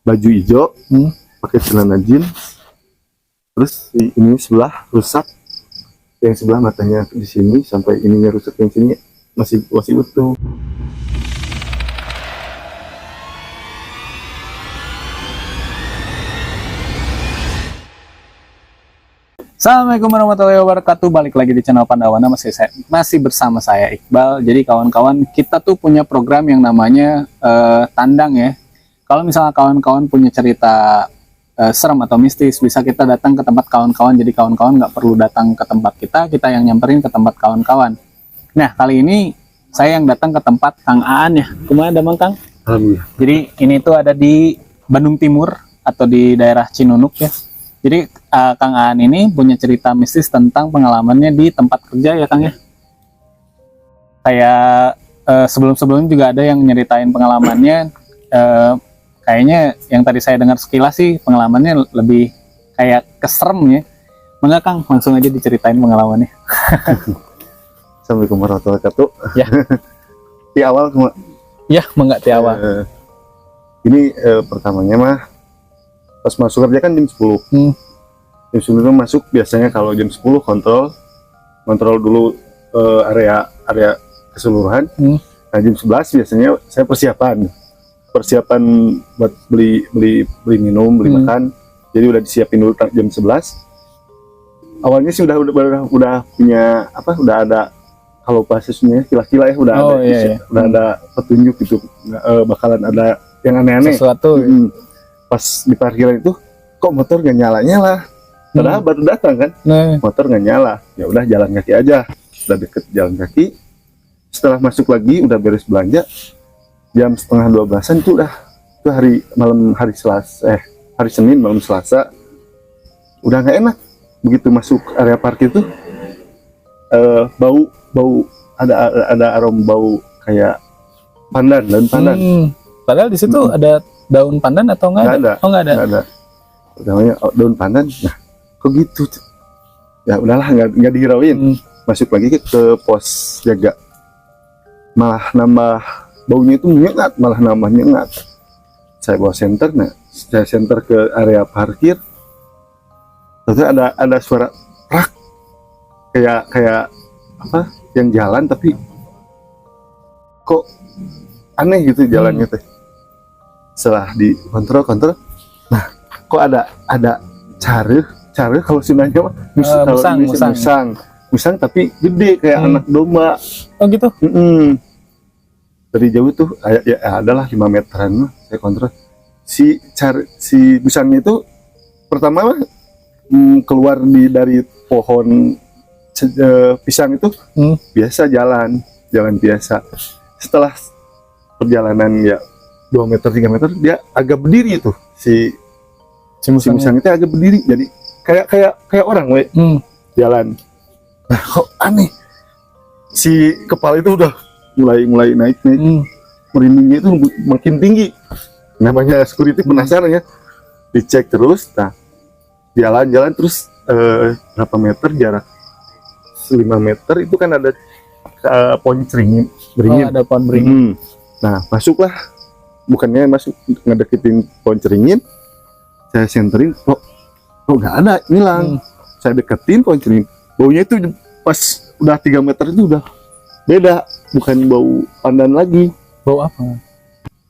baju hijau, pakai celana jeans, terus ini sebelah rusak, yang sebelah matanya di sini sampai ininya rusak, yang sini masih utuh. Assalamualaikum warahmatullahi wabarakatuh. Balik lagi di channel Pandawana, masih bersama saya Iqbal. Jadi kawan-kawan, kita tuh punya program yang namanya tandang ya. Kalau misalnya kawan-kawan punya cerita serem atau mistis, bisa kita datang ke tempat kawan-kawan. Jadi kawan-kawan nggak perlu datang ke tempat kita yang nyamperin ke tempat kawan-kawan. Nah, kali ini saya yang datang ke tempat Kang Aan ya. Kemana Damang Kang? Alhamdulillah. Jadi ini tuh ada di Bandung Timur atau di daerah Cinunuk ya. Jadi Kang Aan ini punya cerita mistis tentang pengalamannya di tempat kerja ya Kang ya. Kayak sebelum-sebelumnya juga ada yang nyeritain pengalamannya. Kayaknya yang tadi saya dengar sekilas sih pengalamannya lebih kayak keserem ya. Mangga Kang, langsung aja diceritain pengalamannya. Assalamualaikum warahmatullahi wabarakatuh. Ya. Di awal Ya, mangga di awal. Ini pertamanya mah pas masuk kerja kan jam 10. Jam 10 itu masuk, biasanya kalau jam 10 kontrol dulu area keseluruhan. Nah, jam 11 biasanya saya persiapan buat beli minum, beli makan. Jadi udah disiapin dulu jam 11. Awalnya sih udah punya udah ada, kalau bahasanya kila-kila ya, udah udah ada petunjuk gitu, bakalan ada yang aneh-aneh Sesuatu. Pas di parkiran itu kok motor gak nyala-nyala, padahal baru datang kan. Motor gak nyala, ya udah jalan kaki aja. Udah deket jalan kaki, setelah masuk lagi udah beres belanja jam 11:30 itu udah, itu hari Senin malam Selasa, udah nggak enak. Begitu masuk area parkir tuh bau ada aroma bau kayak daun pandan. Padahal di situ ada daun pandan atau enggak ada? Oh, enggak ada. Namanya daun pandan. Nah, kok gitu? Ya udahlah, nggak dihirauin. Masuk lagi ke pos jaga. Malah nambah baunya itu nambah nyengat. Saya bawa senter, saya senter ke area parkir. Terus ada suara rak. Kayak apa? Yang jalan tapi kok aneh gitu jalannya teh. Setelah dikontrol, nah kok ada careuh kalau Sundanya mah musang tapi gede kayak anak domba. Oh gitu. Dari jauh tuh ya adalah 5 meteran mah saya kontrol. Si musangnya itu pertama keluar dari pohon pisang itu biasa jalan biasa. Setelah perjalanan ya 2 meter 3 meter dia agak berdiri tuh, si musang itu agak berdiri, jadi kayak orang jalan. Nah, kok aneh, si kepala itu udah mulai naik merindingnya itu makin tinggi. Namanya security penasaran ya, dicek terus. Nah, jalan terus berapa meter jarak, 5 meter itu kan ada pohon beringin. Ada pohon beringin. Nah, masuklah, bukannya masuk ngedeketin pohon beringin, saya senterin, kok nggak ada, hilang. Saya deketin pohon beringin, baunya itu pas udah 3 meter itu udah beda, bukan bau pandan lagi. Bau apa?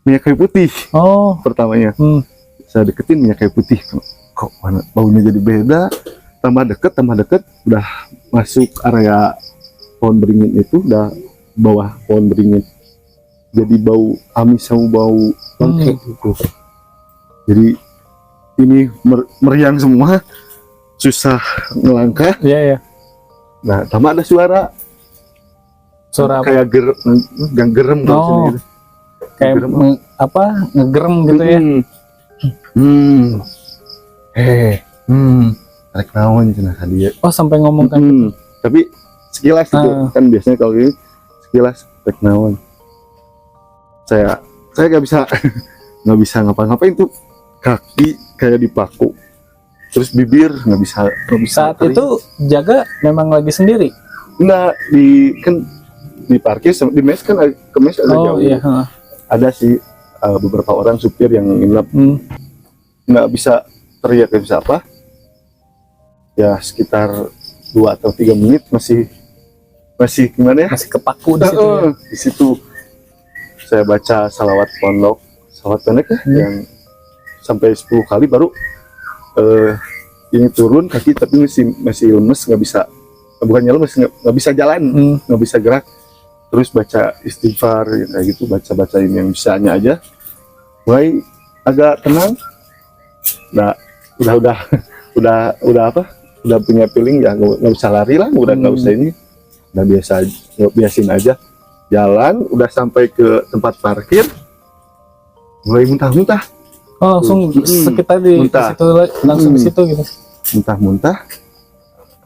Minyak kayu putih. Oh, pertamanya. Saya deketin minyak kayu putih, kok mana baunya jadi beda. Tambah deket udah masuk area pohon beringin itu, udah bawah pohon beringin, jadi bau amis sama bau bangke gitu. Jadi ini meriang semua, susah ngelangkah. Iya. Nah, tambah ada suara kayak gerem gitu. Kayak ngegerem gitu ya. Tarik naon cenah dia. Oh, sampai ngomong kan. Tapi sekilas gitu kan, biasanya kalau ini sekilas tarik naon. Saya nggak bisa ngapa-ngapain tuh, kaki kayak dipaku, terus bibir nggak bisa. Saat itu jaga memang lagi sendiri. Nah, di parkir di mes kan, ke mes ada jauh. Iya. Ada sih beberapa orang supir yang nginep. nggak bisa teriak, nggak bisa apa. Ya sekitar 2 atau 3 menit masih gimana ya? Masih kepaku di situ ya. Di situ saya baca salawat pondok ya, yang sampai 10 kali baru ini turun kaki, tapi masih lemes, nggak bisa, bukannya lemes, nggak bisa jalan, nggak bisa gerak. Terus baca istighfar ya, kayak gitu, bacain yang bisanya aja, mulai agak tenang. Nah, udah apa, udah punya feeling ya, nggak usah lari lah, udah nggak usah ini, udah biasin aja jalan. Udah sampai ke tempat parkir, mulai muntah-muntah. Oh, langsung sekitar di Muntah. situ, langsung di situ gitu. Muntah-muntah.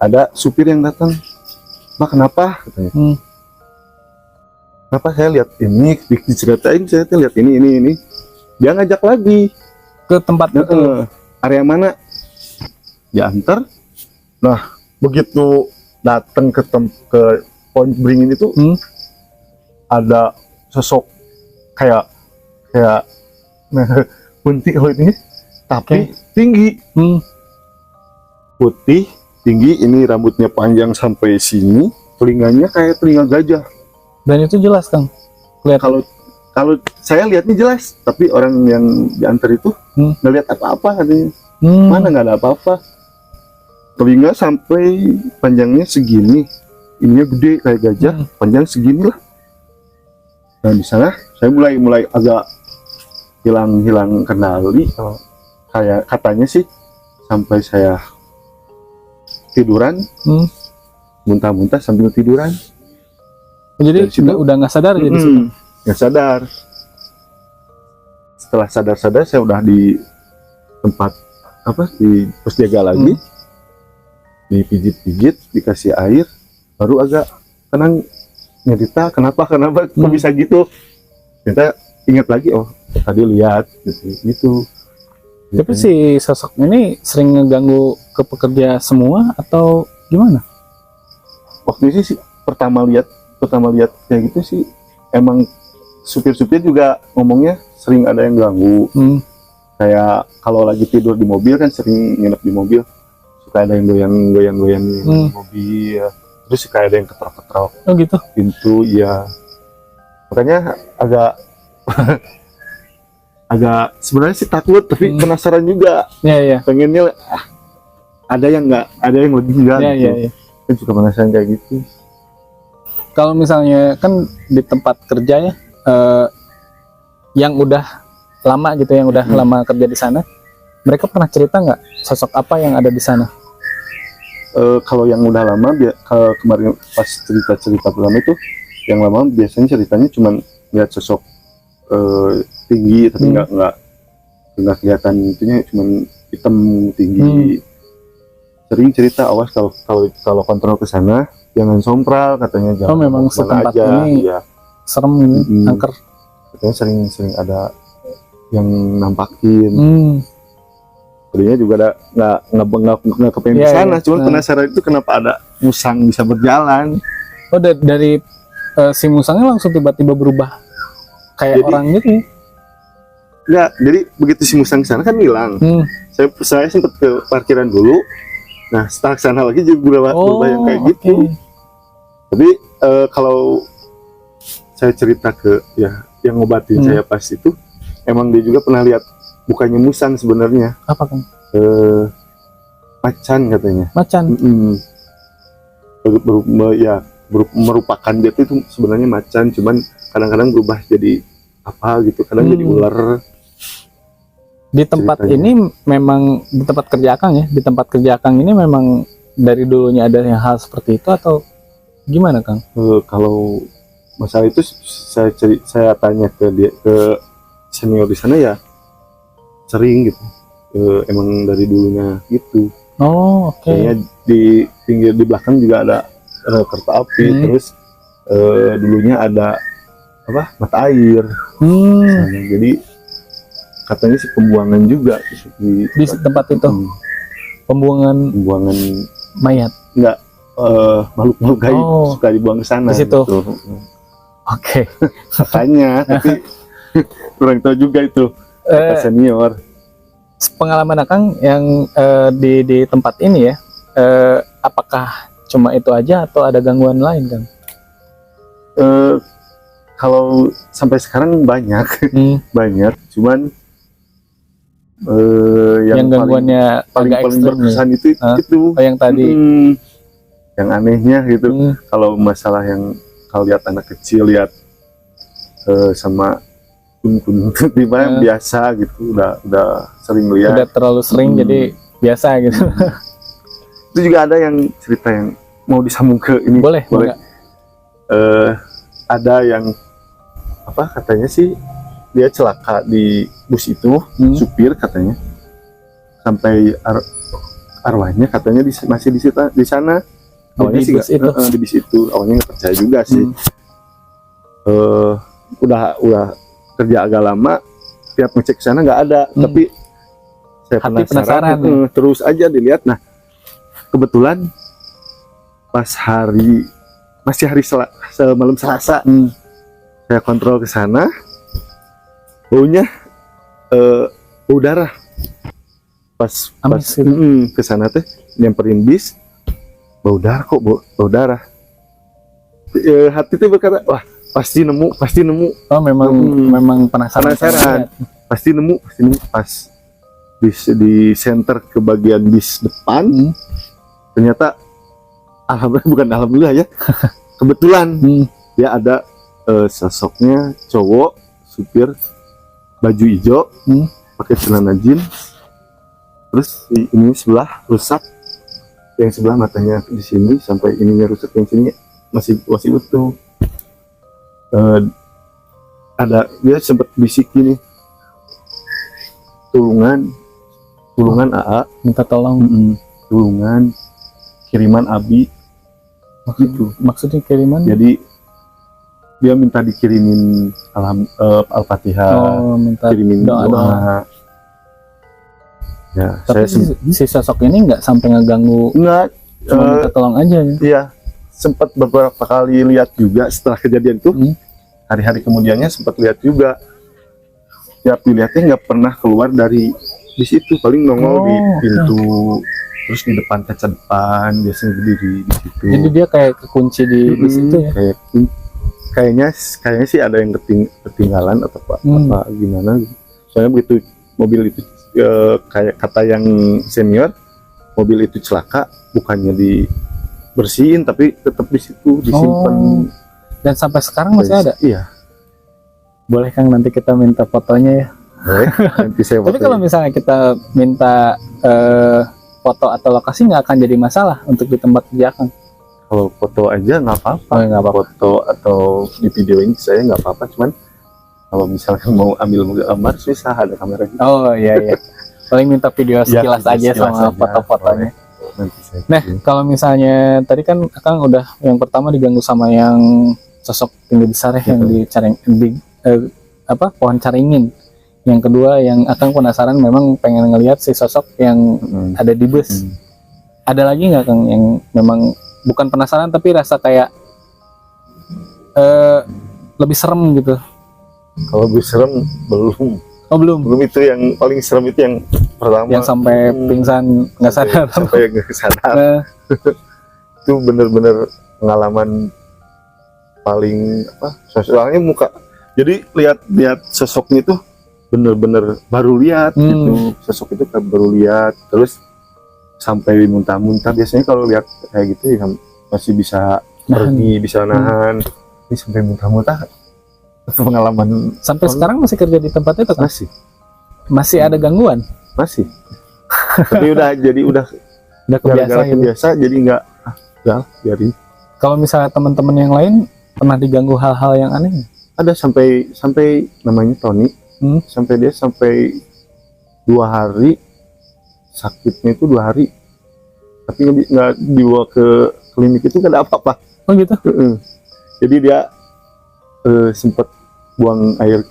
Ada supir yang datang, "Mbak, kenapa?" katanya. "Kenapa? Saya lihat ini, diceritain, saya lihat ini." Dia ngajak lagi Ke tempat itu. area mana, diantar. Nah, begitu datang ke point beringin itu, ada sosok kayak bunti ini, tapi tinggi, putih, tinggi. Ini rambutnya panjang sampai sini, telinganya kayak telinga gajah. Dan itu jelas, Kang. Kelihatan. Kalau saya lihatnya jelas, tapi orang yang diantar itu nggak lihat apa-apa katanya. Mana nggak ada apa-apa. Telinga sampai panjangnya segini, ininya gede kayak gajah, panjang segini lah. Nah, di sana saya mulai agak hilang kendali. Kayak katanya sih sampai saya tiduran, muntah-muntah sambil tiduran. Jadi Dari situ, udah nggak sadar ya di situ. Nggak sadar. Setelah sadar saya udah di tempat di pos jaga lagi, dipijit-pijit, dikasih air, baru agak tenang. Nyerita kenapa kok bisa gitu. Kita ingat lagi, oh tadi lihat gitu. Tapi si sosok ini sering ngeganggu ke pekerja semua atau gimana? Waktu itu sih pertama lihat kayak gitu sih, emang supir-supir juga ngomongnya sering ada yang ganggu. Kayak kalau lagi tidur di mobil kan, sering nginep di mobil, suka ada yang goyang di mobil. Terus suka ada yang ketrok-ketrok gitu pintu, ya. Makanya agak sebenarnya sih takut, tapi penasaran juga. Iya. Pengennya ada yang lebih enggak gitu. Iya. Kan suka penasaran kayak gitu. Kalau misalnya kan di tempat kerja ya, yang udah lama gitu, yang udah lama kerja di sana, mereka pernah cerita nggak sosok apa yang ada di sana? Kalau yang udah lama, kalau kemarin pas cerita pertama itu, yang lama biasanya ceritanya cuma lihat sosok tinggi, tapi nggak kelihatan itunya, cuma hitam tinggi. Sering cerita, awas kalau kontrol ke sana jangan sompral katanya, jangan. Memang setempat ini ya. Serem ini, angker. Katanya sering ada yang nampakin. Tadinya juga ada nggak kepengen ke sana, cuman penasaran itu kenapa ada musang bisa berjalan. Oh, dari si musangnya langsung tiba-tiba berubah kayak orang gitu ya? Enggak, jadi begitu si musang sana kan hilang. Saya sempat ke parkiran dulu. Nah, setelah sana lagi juga berubah yang kayak gitu. Tapi kalau saya cerita ke yang ngobatin saya pas itu, emang dia juga pernah lihat, bukannya musang sebenarnya. Apa, Kang? Macan katanya. Macan. Merupakan dia itu sebenarnya macan, cuman kadang-kadang berubah jadi apa gitu, kadang jadi ular. Di tempat ini memang, di tempat kerja Akang ya, di tempat kerja Akang ini memang dari dulunya ada yang hal seperti itu atau gimana, Kang? Kalau masalah itu saya tanya ke senior di sana, ya sering gitu, emang dari dulunya gitu. Oh, oke. Kayaknya di pinggir di belakang juga ada kereta api, terus dulunya ada mata air. Jadi katanya sih pembuangan juga di tempat itu. Pembuangan mayat. Enggak, makhluk gaib suka dibuang ke sana. Di situ. Gitu. Oke. Makanya, tapi kurang tahu juga itu kata senior. pengalaman Akang yang di tempat ini ya, apakah cuma itu aja atau ada gangguan lain, Kang? Kalau sampai sekarang banyak banyak, cuman yang gangguannya paling agak ekstrim berkesan ya? itu Yang tadi yang anehnya gitu. Kalau masalah yang kalau lihat anak kecil, lihat sama kun-kun tiba biasa gitu, udah sering lihat, udah terlalu sering jadi biasa gitu. Itu juga ada yang cerita yang mau disambung ke ini. Boleh. Ada yang apa katanya sih, dia celaka di bus itu, supir katanya, sampai arwahnya katanya masih di sana. Awalnya di sih bus itu. di bis itu awalnya nggak percaya juga sih. Udah kerja agak lama, tiap ngecek ke sana nggak ada, tapi saya penasaran. Terus aja dilihat. Nah, kebetulan pas masih hari malam Selasa, saya kontrol ke sana, baunya bau darah. Pas ke sana teh nyamperin bis, bau darah, kok bau darah. Hati tuh berkata, wah pasti nemu. Oh, memang penasaran. Pasti nemu. Pas di center ke bagian bis depan, ternyata alhamdulillah ya, kebetulan dia ada sosoknya cowok, supir, baju hijau, pakai celana jeans, terus ini sebelah rusak, yang sebelah matanya di sini sampai ininya rusak, yang sini masih utuh. Ada dia sempat bisik gini, tulungan AA, minta tolong, tulungan kiriman Abi gitu. Maksudnya kiriman? Jadi dia minta dikirimin Al-Fatihah, kirimin doa. Ya, tapi si sosok ini nggak sampai ngeganggu, cuma minta tolong aja ya? Iya, sempat beberapa kali lihat juga setelah kejadian itu. Hari-hari kemudiannya sempat lihat juga. Tiap dilihatnya nggak pernah keluar dari di situ, paling nongol di pintu, terus di depan kaca depan biasanya berdiri di situ. Jadi dia kayak kekunci di situ ya? Kayaknya sih ada yang ketinggalan atau apa gimana. Soalnya begitu mobil itu kayak kata yang senior, mobil itu celaka bukannya dibersihin tapi tetap di situ disimpan. Dan sampai sekarang masih ada? Iya. Boleh Kang, nanti kita minta fotonya ya? Boleh, nanti saya fotonya. Tapi kalau misalnya kita minta foto atau lokasi, nggak akan jadi masalah untuk di tempat kerja Kang? Kalau foto aja nggak apa-apa. Nggak apa-apa. Foto atau di videoin saya nggak apa-apa, cuman kalau misalnya mau ambil gambar susah, ada kamera gitu. Oh iya. Paling minta video sekilas aja sama foto-fotonya. Nah, kalau misalnya tadi kan Akang udah yang pertama diganggu sama yang sosok tinggi besar ya, yang di pohon caringin. Yang kedua yang Akang penasaran, memang pengen ngelihat si sosok yang ada di bus. Ada lagi nggak Kang yang memang bukan penasaran tapi rasa kayak lebih serem gitu? Kalau lebih serem belum. Oh belum itu yang paling serem, itu yang pertama yang sampai pingsan nggak sadar. Sampai nggak sadar. Itu bener-bener pengalaman paling soalnya muka. Jadi lihat sosoknya itu bener-bener baru lihat gitu. Sosok itu baru lihat, terus sampai muntah-muntah. Biasanya kalau lihat kayak gitu ya masih bisa pergi, bisa nahan. Ini sampai muntah-muntah. Pengalaman sampai sekarang masih kerja di tempat itu kan? Masih ada gangguan? Masih. Tapi udah kebiasa jadi nggak biarin. Kalau misalnya teman-teman yang lain pernah diganggu hal-hal yang aneh? Ada sampai namanya Tony, sampai 2 hari sakitnya itu 2 hari, tapi nggak dibawa ke klinik, itu nggak ada apa-apa. Oh gitu. Jadi dia sempat buang air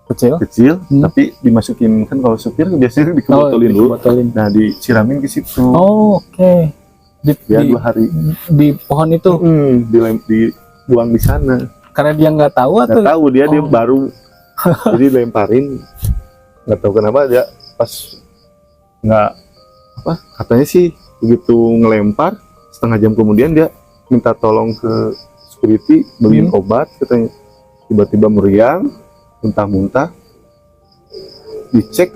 kecil, tapi dimasukin, kan kalau supir biasanya dikebotolin dulu. Nah, disiramin ke situ. Oh, oke. Dia 2 hari di pohon itu dibuang di sana. Karena dia nggak tahu atau? Nggak tahu, dia baru jadi lemparin, nggak tahu kenapa dia pas nggak apa katanya sih begitu ngelempar setengah jam kemudian dia minta tolong ke security beliin obat katanya, tiba-tiba meriang, muntah-muntah, dicek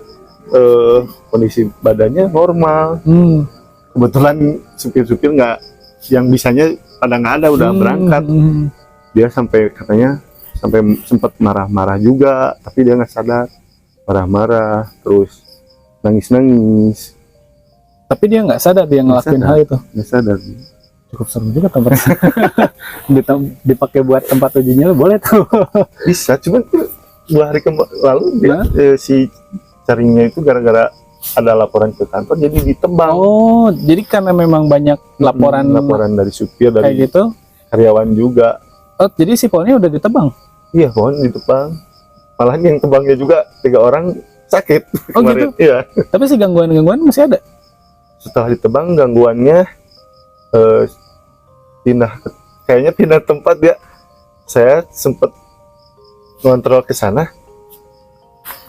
kondisi badannya normal. Kebetulan supir-supir nggak yang bisanya pada nggak ada udah berangkat. Dia sampai katanya sampai sempat marah-marah juga, tapi dia nggak sadar, marah-marah terus nangis-nangis. Tapi dia nggak sadar dia ngelakuin hal itu. Nggak sadar. Cukup seru juga tempatnya. Dipakai buat tempat uji nyali boleh tuh. Bisa, cuman 2 hari lalu dia, si carinya itu gara-gara ada laporan ke kantor jadi ditebang. Oh, jadi karena memang banyak laporan dari supir, kayak dari gitu. karyawan juga. Oh, jadi si pohonnya udah ditebang. Iya, pohon ditebang. Malahan yang tebangnya juga 3 orang sakit Oh, kemarin. gitu? Iya. Tapi si gangguan-gangguan masih ada. Setelah ditebang gangguannya kayaknya pindah tempat dia. Saya sempat ngontrol ke sana.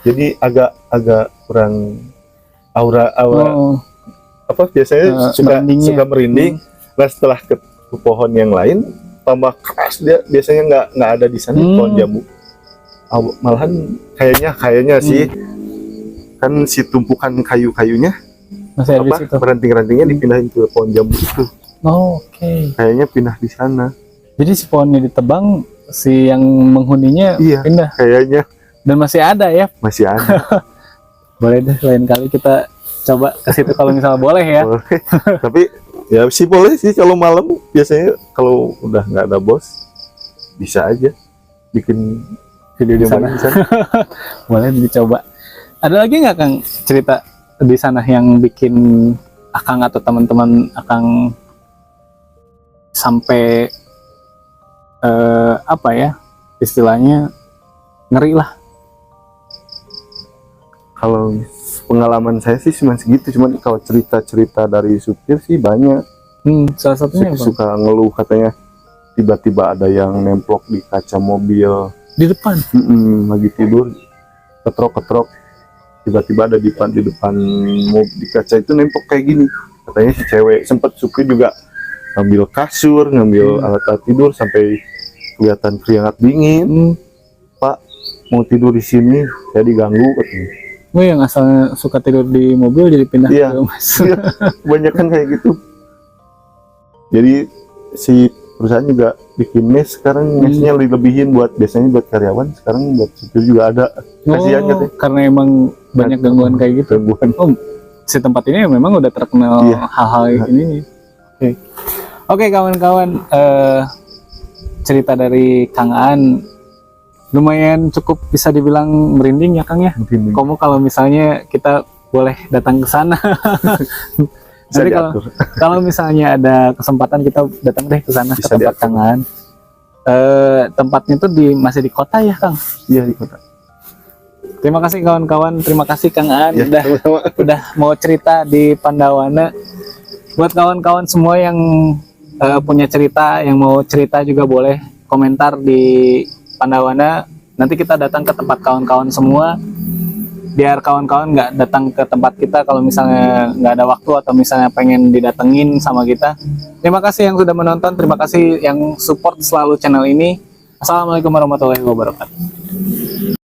Jadi agak kurang aura apa biasanya suka merinding. Nah, setelah ke pohon yang lain tambah keras dia, biasanya nggak ada di sana. Pohon jambu malahan kayaknya sih kan si tumpukan kayu-kayunya masih ada di situ. Ranting-rantingnya dipindahin ke pohon jambu itu. Oke. Kayaknya pindah di sana. Jadi si pohonnya ditebang, si yang menghuninya pindah. Kayaknya. Dan masih ada ya? Masih ada. Boleh deh lain kali kita coba ke situ kalau misalnya boleh ya. Boleh. Tapi ya sih boleh sih kalau malam, biasanya kalau udah nggak ada bos bisa aja bikin video di sana. Boleh dicoba. Ada lagi nggak Kang cerita di sana yang bikin Akang atau teman-teman Akang sampai apa ya istilahnya ngeri lah? Kalau pengalaman saya sih cuma segitu, cuman kalau cerita-cerita dari supir sih banyak. Salah satunya apa? Suka ngeluh katanya tiba-tiba ada yang nemplok di kaca mobil Di depan? Lagi tidur ketrok-ketrok, tiba-tiba ada di depan mobil, di kaca itu nemplok kayak gini. Katanya si cewek, sempat supir juga ngambil kasur, ngambil alat-alat tidur sampai kelihatan keringat dingin. Pak, mau tidur di sini, saya diganggu katanya. Oh, yang asalnya suka tidur di mobil jadi pindah ke mas. Iya, banyak kan kayak gitu. Jadi si perusahaan juga bikin mes sekarang, mesnya lebihin buat biasanya buat karyawan, sekarang buat supir juga ada. Kasihan katanya. Karena emang banyak gangguan kayak gitu. Si tempat ini memang udah terkenal hal-hal ini. Oke, kawan-kawan, cerita dari Kang Aan lumayan cukup bisa dibilang merinding ya Kang ya. Kamu kalau misalnya kita boleh datang ke sana. Nanti kalau misalnya ada kesempatan kita datang deh ke sana, ke tempat Kang Aan. Tempatnya tuh masih di kota ya Kang? Iya, di kota. Terima kasih kawan-kawan, terima kasih Kang Aan udah mau cerita di Pandawana. Buat kawan-kawan semua yang punya cerita, yang mau cerita juga boleh komentar di Pandawana. Nanti kita datang ke tempat kawan-kawan semua, biar kawan-kawan nggak datang ke tempat kita kalau misalnya nggak ada waktu atau misalnya pengen didatengin sama kita. Terima kasih yang sudah menonton, terima kasih yang support selalu channel ini. Assalamualaikum warahmatullahi wabarakatuh.